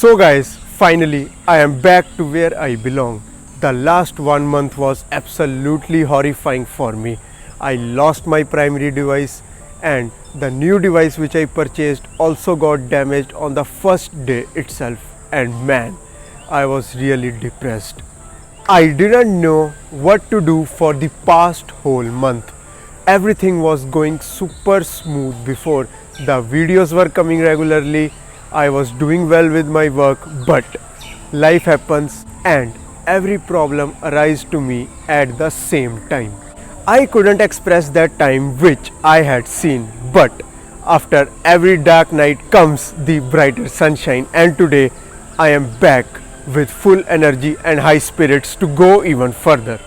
So guys, finally I am back to where I belong. The last 1 month was absolutely horrifying for me. I lost my primary device and the new device which I purchased also got damaged on the first day itself, and man, I was really depressed. I didn't know what to do for the past whole month. Everything was going super smooth before. The videos were coming regularly. I was doing well with my work, but life happens and every problem arises to me at the same time. I couldn't express that time which I had seen, but after every dark night comes the brighter sunshine, and today I am back with full energy and high spirits to go even further.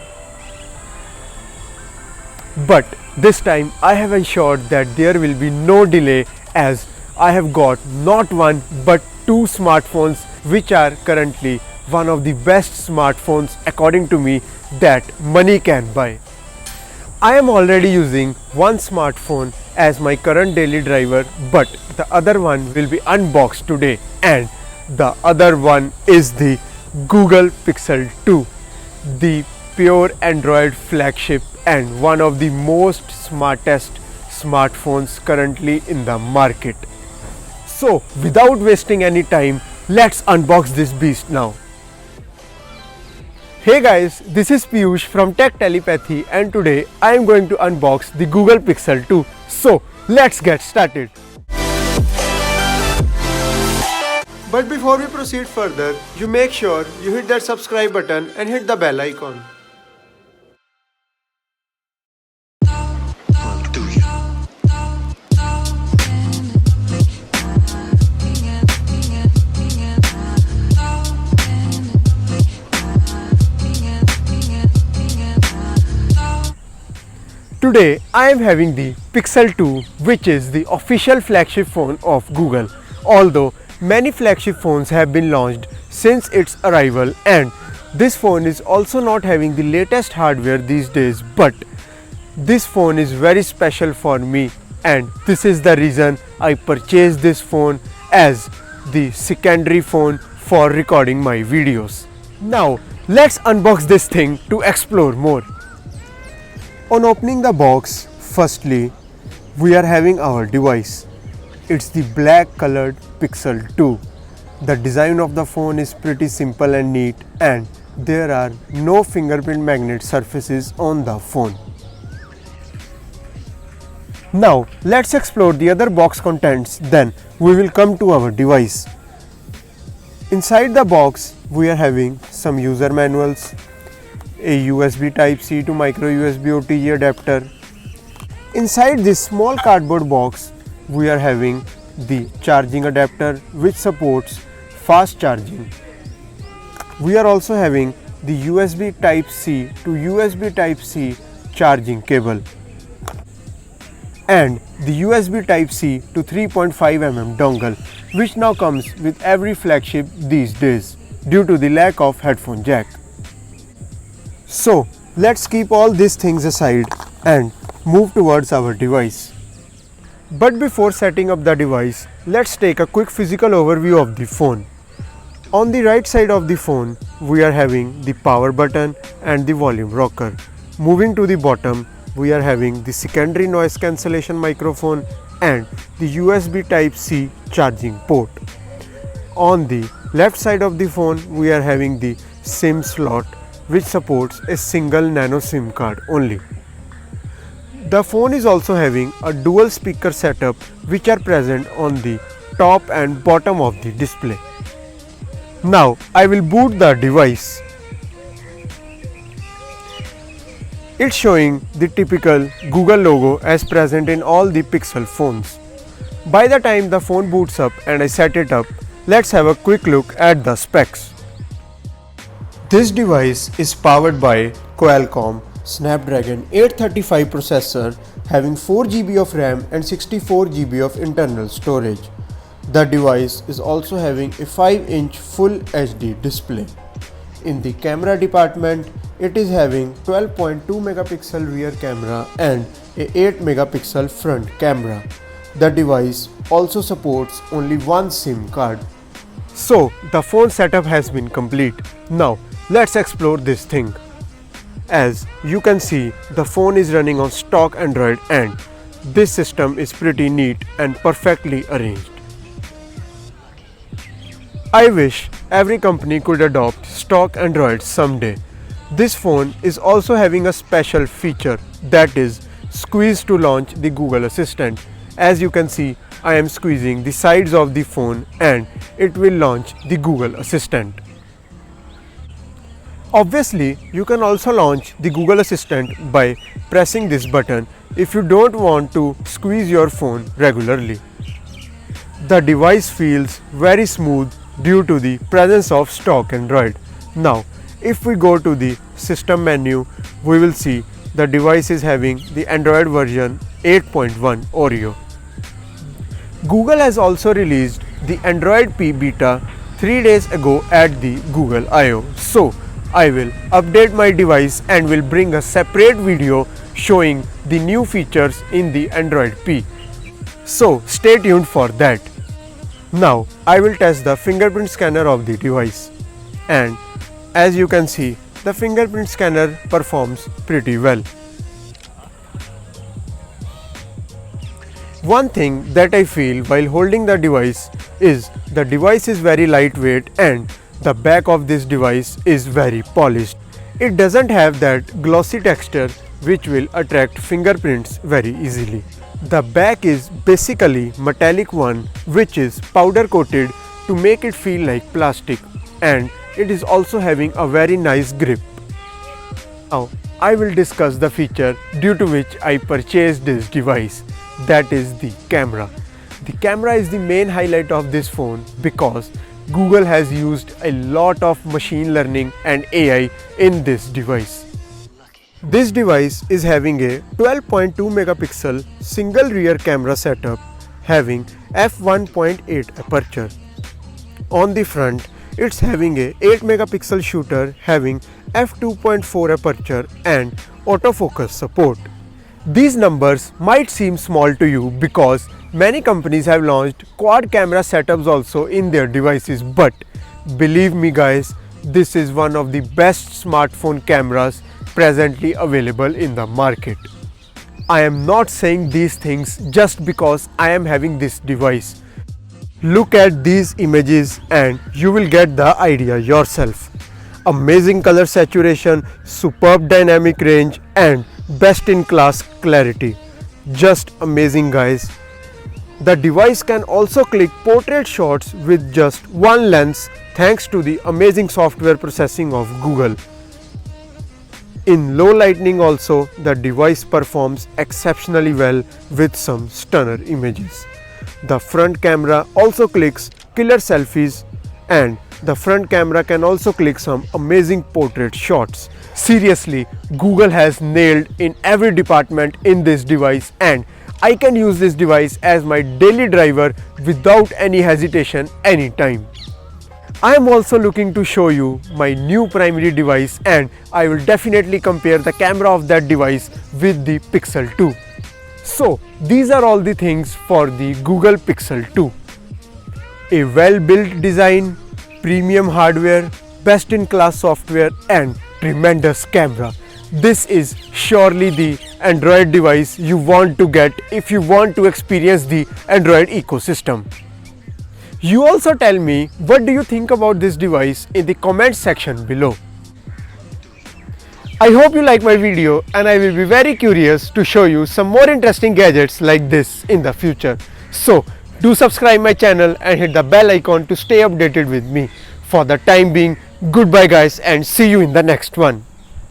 But this time I have ensured that there will be no delay, as I have got not one but two smartphones which are currently one of the best smartphones according to me that money can buy. I am already using one smartphone as my current daily driver, but the other one will be unboxed today, and the other one is the Google Pixel 2, the pure Android flagship and one of the most smartest smartphones currently in the market. So without wasting any time, let's unbox this beast now. Hey guys, this is Piyush from Tech Telepathy, and today I am going to unbox the Google Pixel 2. So let's get started. But before we proceed further, you make sure you hit that subscribe button and hit the bell icon. Today I am having the Pixel 2, which is the official flagship phone of Google. Although many flagship phones have been launched since its arrival, and this phone is also not having the latest hardware these days, but this phone is very special for me, and this is the reason I purchased this phone as the secondary phone for recording my videos. Now let's unbox this thing to explore more. On opening the box, firstly we are having our device. It's the black colored Pixel 2. The design of the phone is pretty simple and neat, and there are no fingerprint magnet surfaces on the phone. Now let's explore the other box contents, then we will come to our device. Inside the box we are having some user manuals, a USB Type-C to micro USB OTG adapter. Inside this small cardboard box we are having the charging adapter which supports fast charging. We are also having the USB Type-C to USB Type-C charging cable and the USB Type-C to 3.5mm dongle, which now comes with every flagship these days due to the lack of headphone jack. So let's keep all these things aside and move towards our device. But before setting up the device, let's take a quick physical overview of the phone. On the right side of the phone, we are having the power button and the volume rocker. Moving to the bottom, we are having the secondary noise cancellation microphone and the USB Type-C charging port. On the left side of the phone, we are having the SIM slot, which supports a single nano SIM card only. The phone is also having a dual speaker setup which are present on the top and bottom of the display. Now I will boot the device. It's showing the typical Google logo as present in all the Pixel phones. By the time the phone boots up and I set it up, let's have a quick look at the specs. This device is powered by Qualcomm Snapdragon 835 processor having 4GB of RAM and 64GB of internal storage. The device is also having a 5-inch Full HD display. In the camera department, it is having 12.2 megapixel rear camera and a 8 megapixel front camera. The device also supports only one SIM card. So the phone setup has been complete. Now let's explore this thing. As you can see, the phone is running on stock Android and this system is pretty neat and perfectly arranged. I wish every company could adopt stock Android someday. This phone is also having a special feature, that is squeeze to launch the Google Assistant. As you can see, I am squeezing the sides of the phone and it will launch the Google Assistant. Obviously, you can also launch the Google Assistant by pressing this button if you don't want to squeeze your phone regularly. The device feels very smooth due to the presence of stock Android. Now, if we go to the system menu, we will see the device is having the Android version 8.1 Oreo. Google has also released the Android P beta 3 days ago at the Google I/O. So, I will update my device and will bring a separate video showing the new features in the Android P. So, stay tuned for that. Now I will test the fingerprint scanner of the device, and as you can see, the fingerprint scanner performs pretty well. One thing that I feel while holding the device is the device is very lightweight and the back of this device is very polished. It doesn't have that glossy texture which will attract fingerprints very easily. The back is basically metallic one which is powder coated to make it feel like plastic, and it is also having a very nice grip. Now I will discuss the feature due to which I purchased this device, that is the camera. The camera is the main highlight of this phone because Google has used a lot of machine learning and AI in this device. This device is having a 12.2 megapixel single rear camera setup having f1.8 aperture. On the front, it's having a 8 megapixel shooter having f2.4 aperture and autofocus support. These numbers might seem small to you because many companies have launched quad camera setups also in their devices, but believe me guys, this is one of the best smartphone cameras presently available in the market. I am not saying these things just because I am having this device. Look at these images and you will get the idea yourself. Amazing color saturation, superb dynamic range and best in class clarity. Just amazing guys. The device can also click portrait shots with just one lens thanks to the amazing software processing of Google. In low lighting also, the device performs exceptionally well with some stunner images. The front camera also clicks killer selfies and the front camera can also click some amazing portrait shots. Seriously, Google has nailed in every department in this device, and I can use this device as my daily driver without any hesitation anytime. I am also looking to show you my new primary device, and I will definitely compare the camera of that device with the Pixel 2. So these are all the things for the Google Pixel 2. A well-built design, premium hardware, best-in-class software and tremendous camera. This is surely the Android device you want to get if you want to experience the Android ecosystem. You also tell me what do you think about this device in the comment section below. I hope you like my video and I will be very curious to show you some more interesting gadgets like this in the future. So do subscribe my channel and hit the bell icon to stay updated with me. For the time being, goodbye guys and see you in the next one.